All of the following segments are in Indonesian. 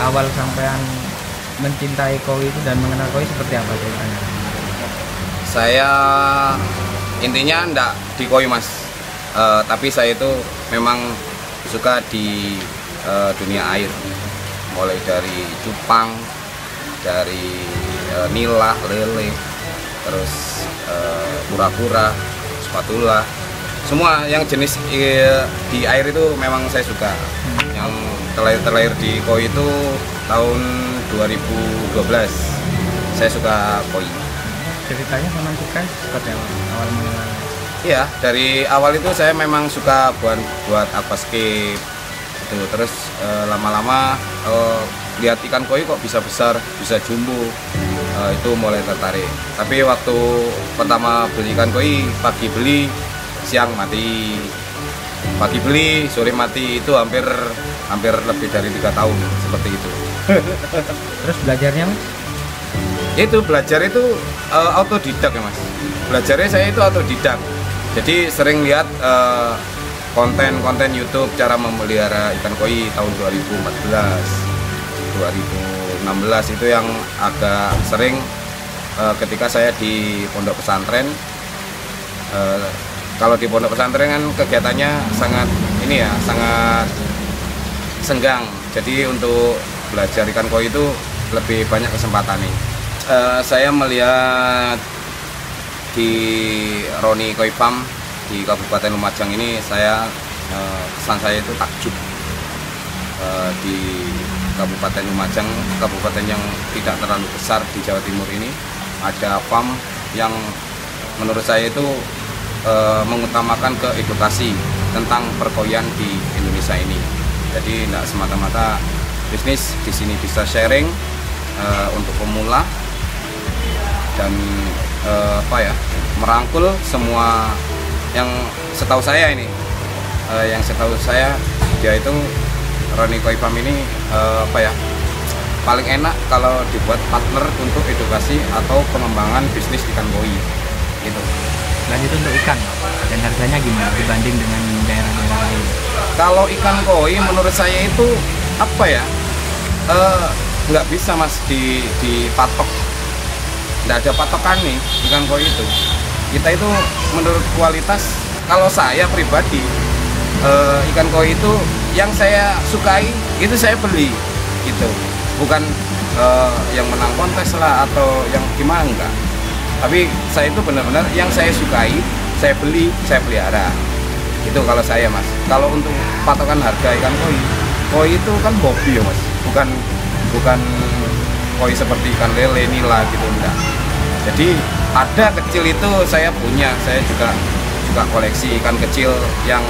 Awal sampean mencintai koi itu dan mengenal koi seperti apa ceritanya? Saya intinya enggak di koi mas, tapi saya itu memang suka di dunia air, mulai dari cupang, dari nila, lele, terus kura-kura, spatula, semua yang jenis di air itu memang saya suka. Yang terlahir di koi itu tahun 2012 saya suka koi. Ceritanya sama suka seperti apa awal mulanya? Iya, dari awal itu saya memang suka buat aquascape gitu. Terus lama-lama lihat ikan koi kok bisa besar, bisa jumbo, itu mulai tertarik. Tapi waktu pertama beli ikan koi, pagi beli, siang mati, pagi beli, sore mati, itu hampir lebih dari 3 tahun seperti itu. Terus belajarnya mas? Itu belajar itu autodidak ya mas. Belajarnya saya itu autodidak. Jadi sering lihat konten YouTube cara memelihara ikan koi tahun 2014, 2016 itu yang agak sering ketika saya di pondok pesantren. Kalau di pondok pesantren kan kegiatannya sangat sangat senggang. Jadi untuk belajar ikan koi itu lebih banyak kesempatan nih. Saya melihat di Roni Koi Farm di Kabupaten Lumajang ini, kesan saya itu takjub. Di Kabupaten Lumajang, kabupaten yang tidak terlalu besar di Jawa Timur ini, ada farm yang menurut saya itu mengutamakan ke edukasi tentang perkoian di Indonesia ini. Jadi tidak semata-mata bisnis, di sini bisa sharing untuk pemula dan merangkul semua yang setahu saya ini, dia itu Roni Koi Farm ini paling enak kalau dibuat partner untuk edukasi atau pengembangan bisnis ikan koi gitu. Lanjut untuk ikan dan harganya gimana dibanding dengan daerah-daerah lain? Kalau ikan koi menurut saya itu nggak bisa mas dipatok, nggak ada patokan nih ikan koi itu. Kita itu menurut kualitas, kalau saya pribadi ikan koi itu yang saya sukai itu saya beli gitu, bukan yang menang kontes lah atau yang gimana, enggak. Tapi saya itu benar-benar yang saya sukai, saya beli, saya pelihara. Itu kalau saya mas. Kalau untuk patokan harga ikan koi itu kan hobi ya mas, bukan koi seperti ikan lele, nila gitu, enggak. Jadi ada kecil itu saya punya, saya juga koleksi ikan kecil yang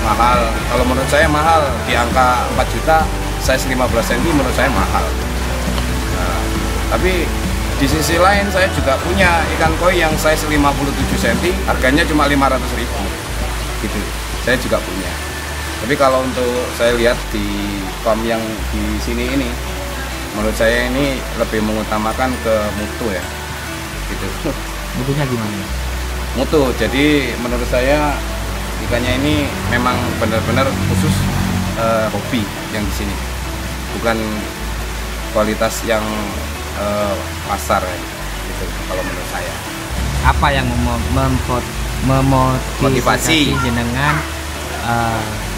mahal. Kalau menurut saya mahal, di angka 4 juta, size 15 cm menurut saya mahal. Tapi di sisi lain saya juga punya ikan koi yang size 57 cm, harganya cuma 500.000 gitu. Saya juga punya. Tapi kalau untuk saya lihat di farm yang di sini ini, menurut saya ini lebih mengutamakan ke mutu ya gitu. Mutunya gimana? Mutu, jadi menurut saya ikannya ini memang benar-benar khusus hobi yang di sini, bukan kualitas yang pasar ya, gitu kalau menurut saya. Apa yang memotivasi jenengan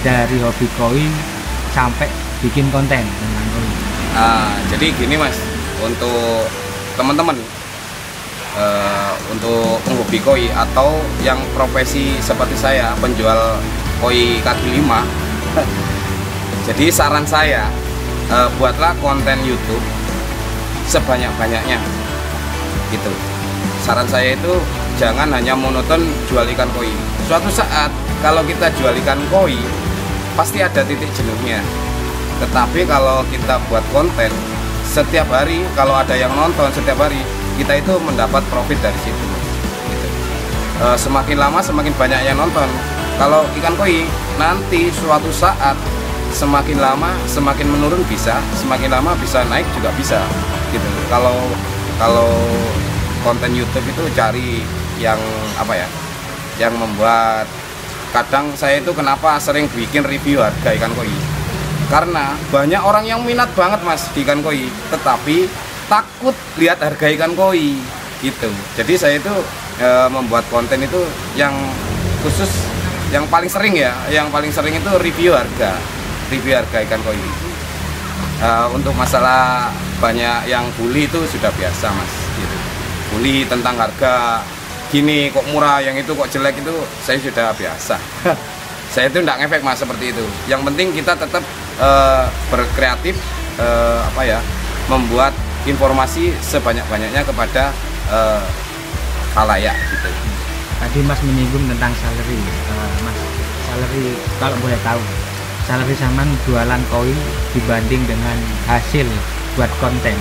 dari hobi koi sampai bikin konten dengan koi? Jadi gini mas, untuk teman-teman untuk penghobi koi atau yang profesi seperti saya, penjual koi kaki 5 jadi saran saya, buatlah konten YouTube sebanyak-banyaknya gitu. Saran saya itu jangan hanya monoton jual ikan koi. Suatu saat kalau kita jual ikan koi pasti ada titik jenuhnya. Tetapi kalau kita buat konten setiap hari, kalau ada yang nonton setiap hari, kita itu mendapat profit dari situ. Gitu. Semakin lama semakin banyak yang nonton. Kalau ikan koi nanti suatu saat semakin lama semakin menurun bisa, semakin lama bisa naik juga bisa. Gitu. Kalau konten YouTube itu cari yang apa ya? Yang membuat, kadang saya itu kenapa sering bikin review harga ikan koi, karena banyak orang yang minat banget mas di ikan koi, tetapi takut lihat harga ikan koi gitu. Jadi saya itu membuat konten itu yang khusus, yang paling sering ya, yang paling sering itu review harga ikan koi. Untuk masalah banyak yang bully itu sudah biasa mas gitu. Bully tentang harga gini kok murah, yang itu kok jelek, itu saya sudah biasa. Saya itu enggak ngefek mas seperti itu. Yang penting kita tetap berkreatif, membuat informasi sebanyak-banyaknya kepada khalayak gitu. Tadi mas menyinggung tentang salary, mas, salary kalau boleh tahu, salary saman jualan koi dibanding dengan hasil buat konten,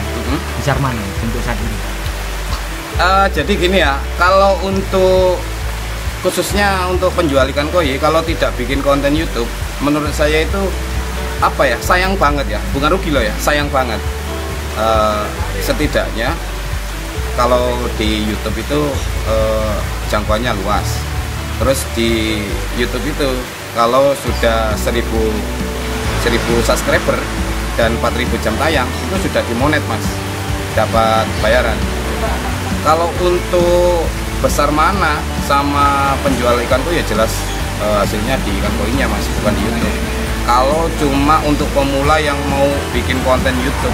besar mana untuk saat ini? Jadi gini ya, kalau untuk khususnya untuk penjual ikan koi, kalau tidak bikin konten YouTube, menurut saya itu apa ya, sayang banget ya, bukan rugi loh ya, sayang banget. Setidaknya kalau di YouTube itu jangkauannya luas. Terus di YouTube itu kalau sudah 1000 subscriber dan 4000 jam tayang, itu sudah dimonet mas, dapat bayaran. Kalau untuk besar mana sama penjual ikan koi ya jelas hasilnya di ikan koinya mas, bukan di YouTube. Kalau cuma untuk pemula yang mau bikin konten YouTube,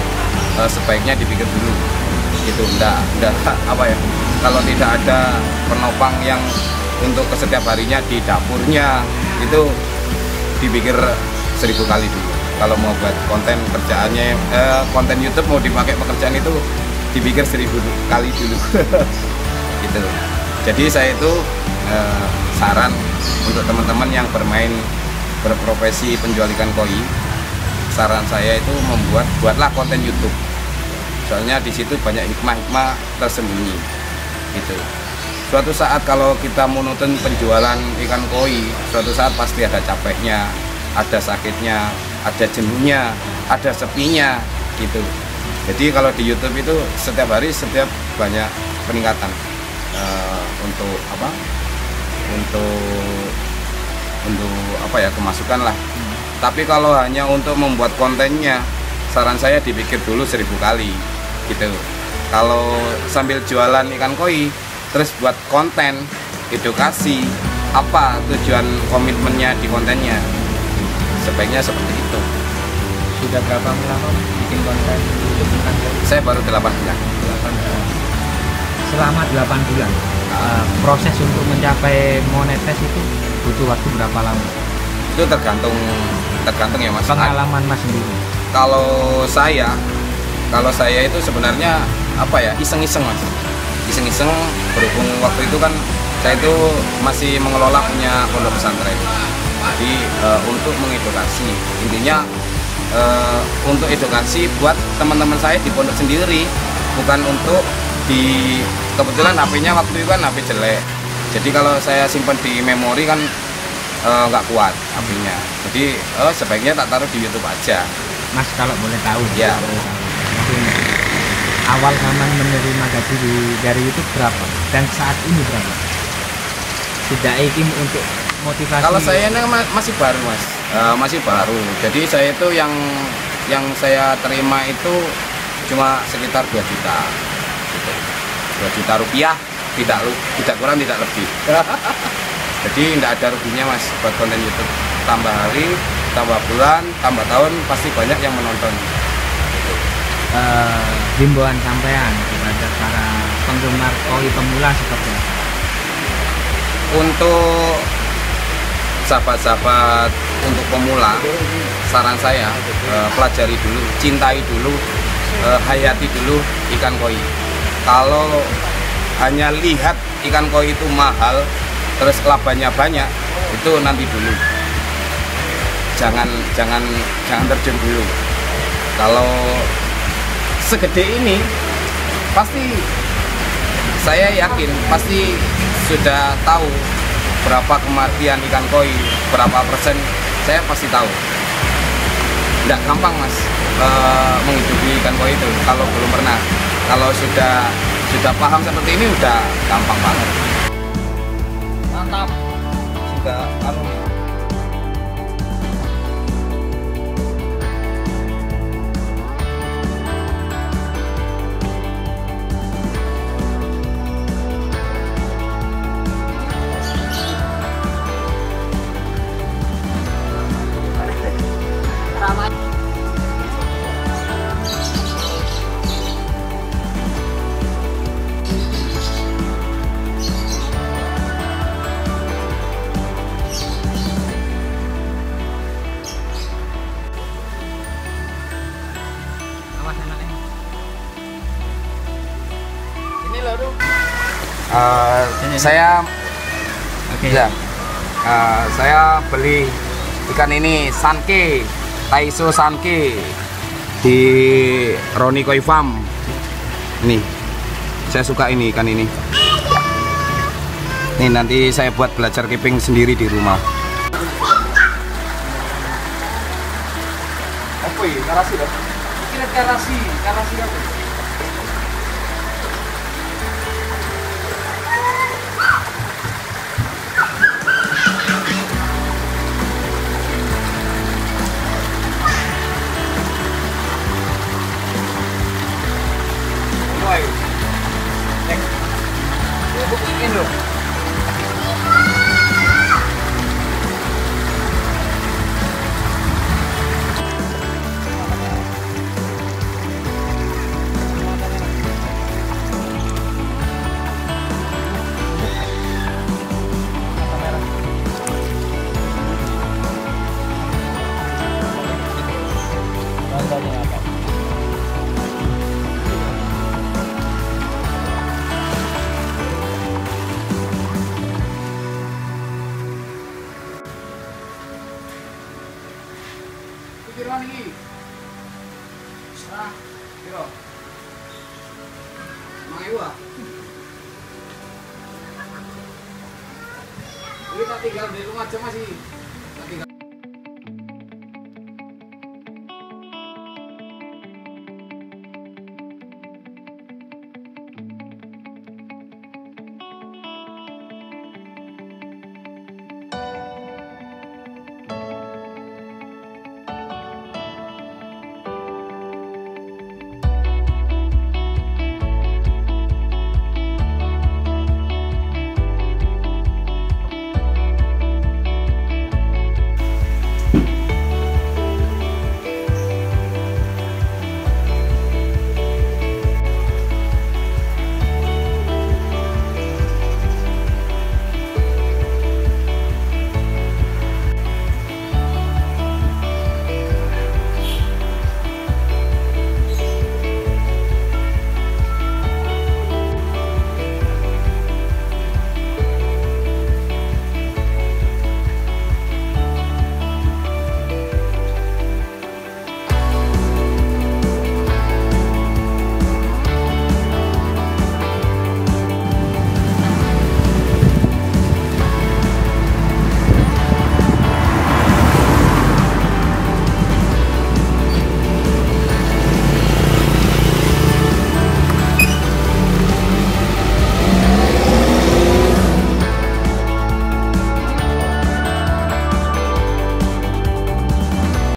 sebaiknya dipikir dulu gitu. Enggak apa ya, kalau tidak ada penopang yang untuk setiap harinya di dapurnya, itu dipikir 1000 kali dulu. Kalau mau buat konten kerjaannya, konten YouTube mau dipakai pekerjaan, itu dipikir 1000 kali dulu. Gitu. Jadi saya itu saran untuk teman-teman yang berprofesi penjual ikan koi, saran saya itu buatlah konten YouTube. Soalnya di situ banyak hikmah-hikmah tersembunyi. Gitu. Suatu saat kalau kita monoton penjualan ikan koi, suatu saat pasti ada capeknya, ada sakitnya, ada jenuhnya, ada sepinya gitu. Jadi kalau di YouTube itu setiap hari banyak peningkatan untuk kemasukan lah. Tapi kalau hanya untuk membuat kontennya, saran saya dipikir dulu 1000 kali gitu. Kalau sambil jualan ikan koi terus buat konten edukasi, apa tujuan komitmennya di kontennya, sebaiknya seperti itu. Sudah berapa lama bikin konten YouTube ikan koi? Saya baru 8 bulan. Selama 8 bulan proses untuk mencapai monetis itu butuh waktu berapa lama? Itu tergantung ya mas. Pengalaman mas sendiri. Kalau saya itu sebenarnya iseng-iseng mas. Iseng-iseng, berhubung waktu itu kan saya itu masih mengelola punya pondok pesantren. Jadi untuk mengedukasi, intinya untuk edukasi buat teman-teman saya di pondok sendiri, bukan untuk kebetulan HP-nya waktu itu kan HP jelek. Jadi kalau saya simpan di memori kan nggak kuat HP-nya. Jadi sebaiknya tak taruh di YouTube aja. Mas kalau boleh tahu ya, awal Saman menerima gaji dari YouTube berapa dan saat ini berapa? Tidak ingin untuk motivasi. Kalau saya ini masih baru mas, masih baru. Jadi saya itu yang saya terima itu cuma sekitar 2 juta, gitu. 2 juta rupiah, tidak kurang tidak lebih. Jadi tidak ada ruginya mas buat konten YouTube. Tambah hari, tambah bulan, tambah tahun, pasti banyak yang menonton. Himbauan sampean kepada para penggemar koi pemula seperti apa? Untuk sahabat-sahabat untuk pemula, saran saya pelajari dulu, cintai dulu, hayati dulu ikan koi. Kalau hanya lihat ikan koi itu mahal, terus labanya banyak, itu nanti dulu. Jangan terjun dulu. Kalau segede ini pasti saya yakin pasti sudah tahu berapa kematian ikan koi, berapa persen, saya pasti tahu. Tidak gampang mas menghidupi ikan koi itu kalau belum pernah. Kalau sudah paham seperti ini udah gampang banget. Mantap. Sudah kalau saya ya, saya beli ikan ini Sanke, Taiso Sanke di Roni Koi Farm. Nih, saya suka ini ikan ini. Nih nanti saya buat belajar keeping sendiri di rumah. Apa ini? Karasi loh. Kira karasi apa? Pikiran ini serah kira Maiwa kita tinggal di rumah aja masih